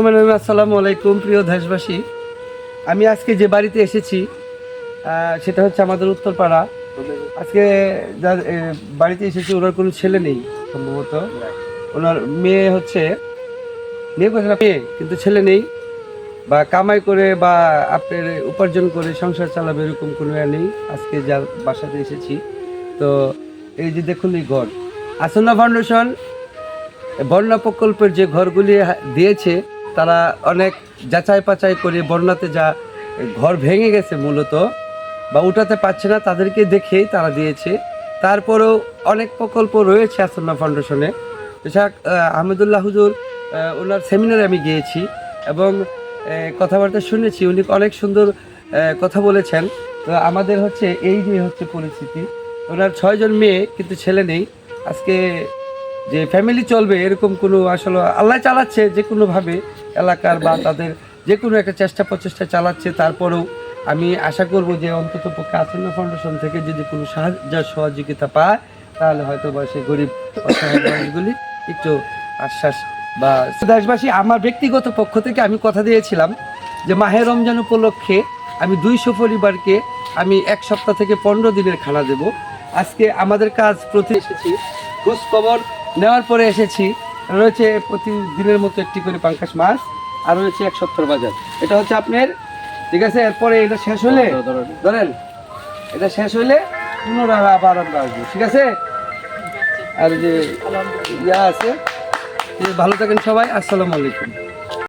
আসসালামু আলাইকুম প্রিয় দেশবাসী। আমি আজকে যে বাড়িতে এসেছি সেটা হচ্ছে আমাদের উত্তরপাড়া। আজকে বাড়িতে এসেছি, ওনার কোনো ছেলে নেই, সম্ভবত ওনার মেয়ে হচ্ছে মেয়ে কিন্তু ছেলে নেই, বা কামাই করে বা আপনার উপার্জন করে সংসার চালাবে এরকম কোনো নেই। আজকে যার বাসাতে এসেছি, তো এই যে দেখুন এই ঘর আসন্না ফাউন্ডেশন বন্যা প্রকল্পের যে ঘরগুলি দিয়েছে, তারা অনেক যাচাই পাচাই করে বন্যাতে যা ঘর ভেঙে গেছে মূলত বা উঠাতে পারছে না, তাদেরকে দেখেই তারা দিয়েছে। তারপরেও অনেক প্রকল্প রয়েছে আসন্না ফাউন্ডেশনে। এছাড়া আহমেদুল্লাহ হুজুর ওনার সেমিনারে আমি গিয়েছি এবং কথাবার্তা শুনেছি, উনি অনেক সুন্দর কথা বলেছেন। তো আমাদের হচ্ছে এই যে হচ্ছে পরিস্থিতি, ওনার 6 জন মেয়ে কিন্তু ছেলে নেই। আজকে যে ফ্যামিলি চলবে এরকম কোনো আসলে আল্লাহ চালাচ্ছে যে কোনোভাবে, এলাকার বা তাদের যে কোনো একটা চেষ্টা প্রচেষ্টা চালাচ্ছে। তারপরেও আমি আশা করব যে অন্তত পক্ষে আসন্না ফাউন্ডেশন থেকে যদি কোনো সাহায্য সহযোগিতা পায়, তাহলে হয়তো বা সেই গরিব অসহায় মানুষগুলি একটু আশ্বাস বা দেশবাসী। আমার ব্যক্তিগত পক্ষ থেকে আমি কথা দিয়েছিলাম যে মাহে রমজান উপলক্ষে আমি 200 পরিবারকে আমি 1 সপ্তাহ থেকে 15 দিনের খানা দেব। আজকে আমাদের কাজ প্রতি এসেছি, খোঁজ খবর নেওয়ার পরে এসেছি। রয়েছে প্রতিদিনের মতো একটি করে পাঙ্কাশ মাছ, আর রয়েছে 1 সপ্তাহ বাজার। এটা হচ্ছে আপনার, ঠিক আছে। এরপরে এটা শেষ হলে ধরেন, এটা শেষ হলে পুনরায় আবার আমরা আসবো, ঠিক আছে। আর যে ইয়া আছে, ভালো থাকেন সবাই। আসসালামু আলাইকুম।